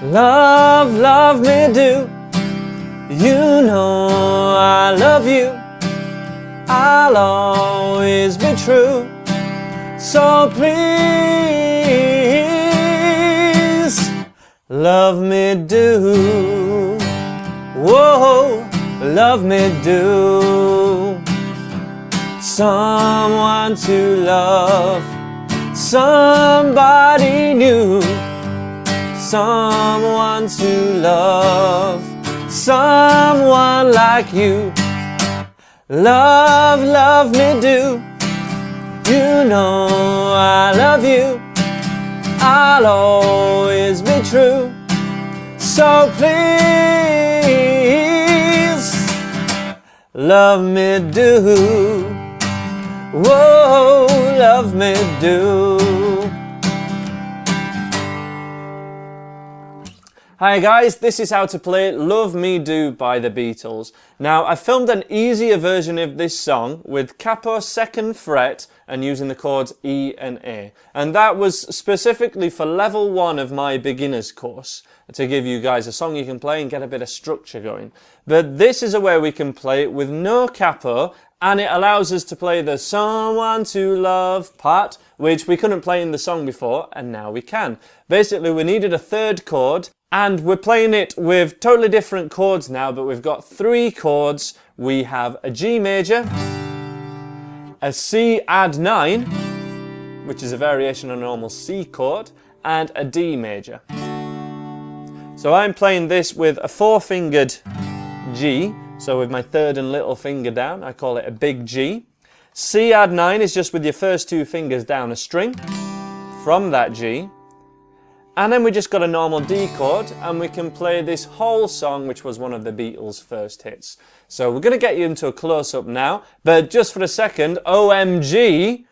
Love, love me do. You know I love you. I'll always be true. So please, love me do. Whoa, love me do. Someone to love, somebody new. Someone to love, someone like you. Love, love me do. You know I love you. I'll always be true. So please, love me do. Whoa, love me do. Hi guys, this is how to play Love Me Do by the Beatles. Now, I filmed an easier version of this song with capo 2nd fret and using the chords E and A. And that was specifically for level 1 of my beginners course, to give you guys a song you can play and get a bit of structure going. But this is a way we can play it with no capo, and it allows us to play the someone to love part, which we couldn't play in the song before, and now we can. Basically, we needed a 3rd chord, and we're playing it with totally different chords now, but we've got 3 chords. We have a G major, a C add 9, which is a variation on a normal C chord, and a D major. So I'm playing this with a 4-fingered G, so with my 3rd and little finger down, I call it a big G. C add 9 is just with your first 2 fingers down a string from that G. And then we just got a normal D chord, and we can play this whole song, which was one of the Beatles' first hits. So we're going to get you into a close-up now, but just for a second, OMG,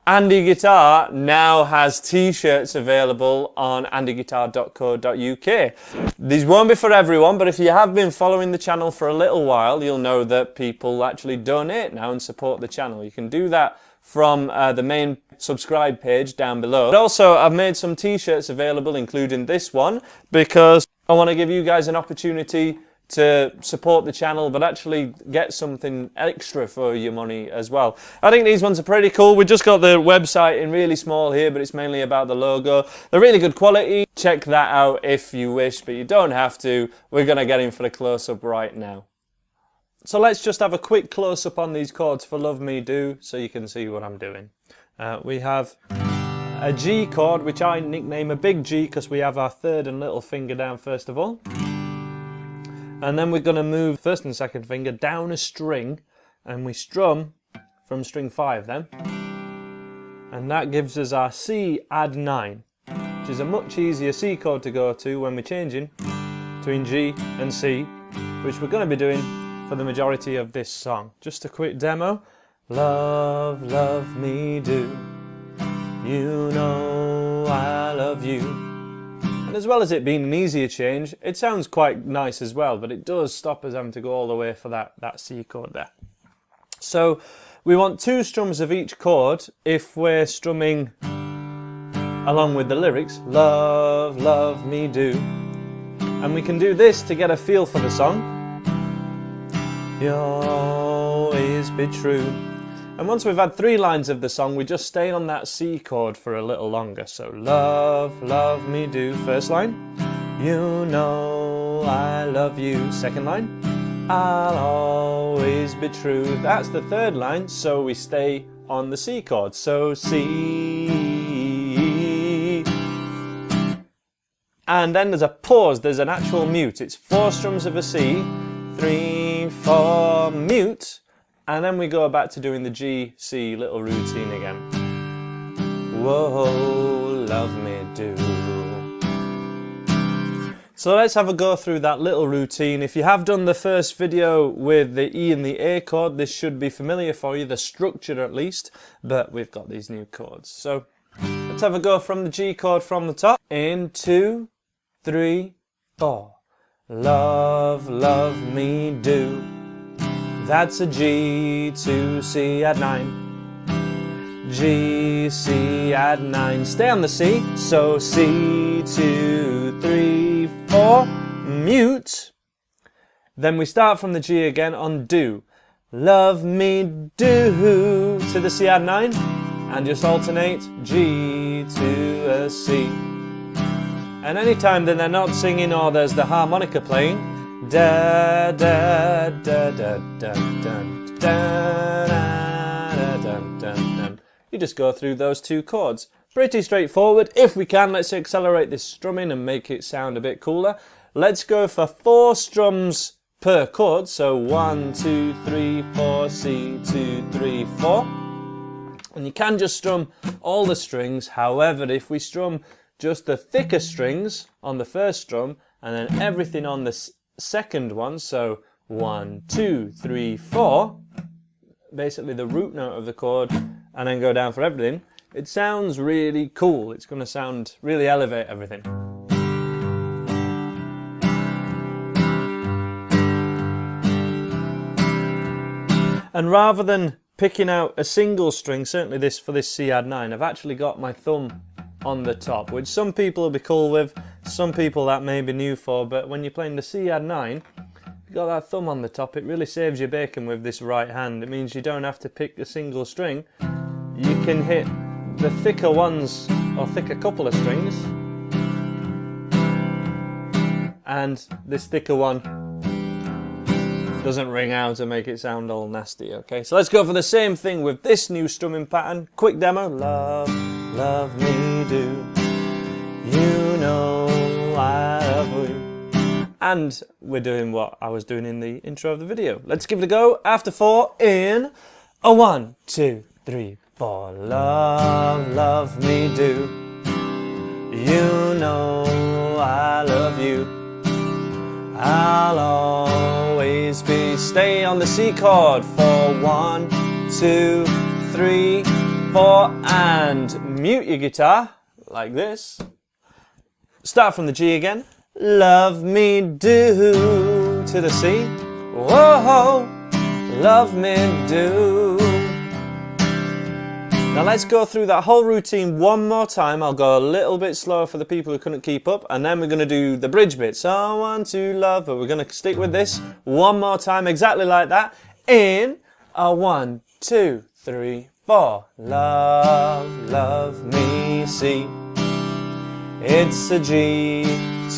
Andy Guitar now has t-shirts available on andyguitar.co.uk. These won't be for everyone, but if you have been following the channel for a little while, you'll know that people actually donate now and support the channel. You can do that from the main subscribe page down below. But also, I've made some t-shirts available, including this one, because I want to give you guys an opportunity to support the channel, but actually get something extra for your money as well. I think these ones are pretty cool. We just got the website in really small here, but it's mainly about the logo. They're really good quality. Check that out if you wish, but you don't have to. We're going to get in for the close-up right now. So let's just have a quick close-up on these chords for Love Me Do, so you can see what I'm doing. We have a G chord, which I nickname a big G because we have our 3rd and little finger down first of all. And then we're going to move 1st and 2nd finger down a string, and we strum from string 5 then. And that gives us our C add 9, which is a much easier C chord to go to when we're changing between G and C, which we're going to be doing for the majority of this song. Just a quick demo. Love, love me do. You know I love you. And as well as it being an easier change, it sounds quite nice as well, but it does stop us having to go all the way for that C chord there. So we want 2 strums of each chord if we're strumming along with the lyrics. Love, love me do. And we can do this to get a feel for the song. You'll always be true. And once we've had 3 lines of the song, we just stay on that C chord for a little longer. So love, love me do, 1st line. You know I love you, 2nd line. I'll always be true. That's the 3rd line, so we stay on the C chord. So C. And then there's a pause, there's an actual mute. It's 4 strums of a C, 3, 4, mute. And then we go back to doing the G, C little routine again. Whoa, love me do. So let's have a go through that little routine. If you have done the first video with the E and the A chord, this should be familiar for you, the structure at least, but we've got these new chords. So let's have a go from the G chord from the top. In 2, 3, 4. Love, love me do. That's a G to C add 9. G, C add 9. Stay on the C. So C, 2, 3, 4, mute. Then we start from the G again on do. Love me do to the C add 9 and just alternate G to a C. And anytime that they're not singing or there's the harmonica playing, da da da da da da da da da da, you just go through those 2 chords. Pretty straightforward. If we can, let's accelerate this strumming and make it sound a bit cooler. Let's go for 4 strums per chord, so 1, 2, 3, 4, C, 2, 3, 4. And you can just strum all the strings. However, if we strum just the thicker strings on the first strum and then everything on the second one, so 1, 2, 3, 4, basically the root note of the chord, and then go down for everything, it sounds really cool. It's going to sound really elevate everything. And rather than picking out a single string, certainly this for this C add 9, I've actually got my thumb on the top, which some people will be cool with, some people that may be new for, but when you're playing the C add 9, you've got that thumb on the top, it really saves you bacon with this right hand. It means you don't have to pick a single string, you can hit the thicker ones, or thicker couple of strings, and this thicker one doesn't ring out and make it sound all nasty, okay? So let's go for the same thing with this new strumming pattern. Quick demo. Love, love me do, you know I love you. And we're doing what I was doing in the intro of the video. Let's give it a go. After 4 in a 1, 2, 3, 4. Love, love me do, you know I love you. I'll always be. Stay on the C chord for 1, 2, 3, 4, and mute your guitar like this. Start from the G again. Love me do to the C. Whoa, love me do. Now let's go through that whole routine one more time. I'll go a little bit slower for the people who couldn't keep up, and then we're going to do the bridge bit. Someone to love, but we're going to stick with this one more time, exactly like that. In a 1, 2, 3, 4. Love, love me C. It's a G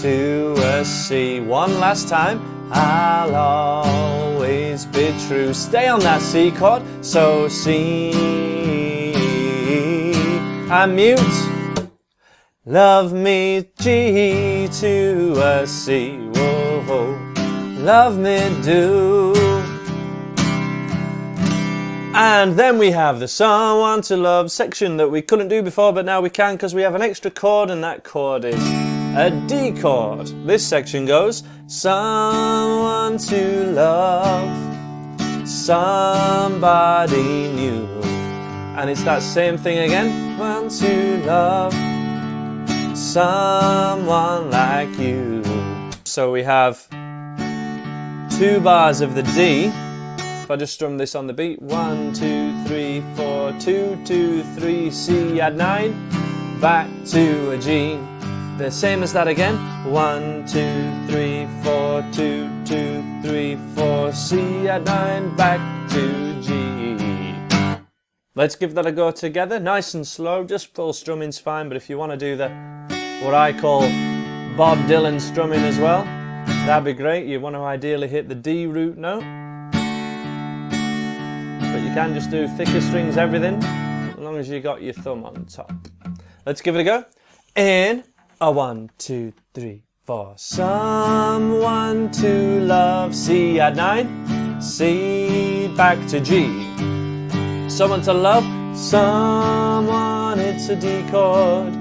to a C. One last time. I'll always be true. Stay on that C chord. So C. And mute. Love me G to a C. Whoa, whoa. Love me do. And then we have the Someone to Love section that we couldn't do before, but now we can because we have an extra chord, and that chord is a D chord. This section goes someone to love, somebody new. And it's that same thing again. Want to love someone like you. So we have 2 bars of the D. If I just strum this on the beat. 1, 2, 3, 4, 2, 2, 3, C add 9. Back to a G. The same as that again. 1, 2, 3, 4, 2, 2, 3, 4, C add 9. Back to G. Let's give that a go together, nice and slow, just full strumming's fine, but if you want to do the, what I call Bob Dylan strumming as well, that'd be great. You want to ideally hit the D root note, but you can just do thicker strings, everything, as long as you got your thumb on top. Let's give it a go. In a 1, 2, 3, 4. Someone to love, C add 9, C back to G. Someone to love, someone, it's a D chord,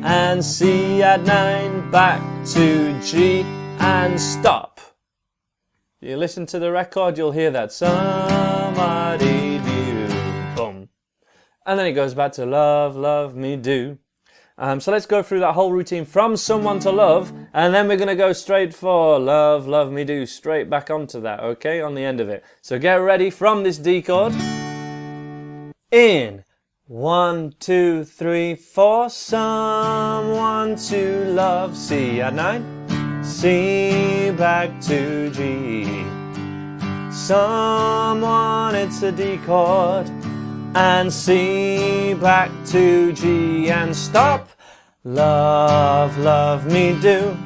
and C add 9, back to G, and stop. You listen to the record, you'll hear that, somebody do, boom. And then it goes back to love, love me do. So let's go through that whole routine from Someone to Love, and then we're going to go straight for Love, Love Me Do, straight back onto that, okay, on the end of it. So get ready from this D chord. In 1, 2, 3, 4. Someone to love, C add 9, C back to G. Someone hits a D chord, and C back to G and stop. Love, love me do.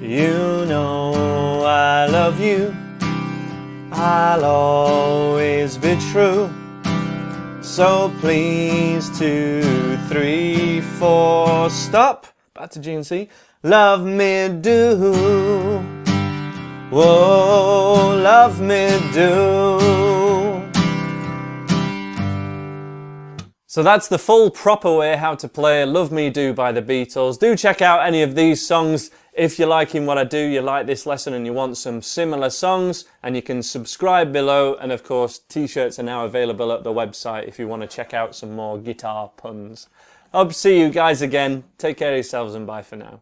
You know I love you. I'll always be true. So please, 2, 3, 4, stop. Back to G and C. Love me do. Whoa, love me do. So that's the full proper way how to play Love Me Do by the Beatles. Do check out any of these songs if you're liking what I do, you like this lesson and you want some similar songs, and you can subscribe below, and of course t-shirts are now available at the website if you want to check out some more guitar puns. Hope to see you guys again. Take care of yourselves and bye for now.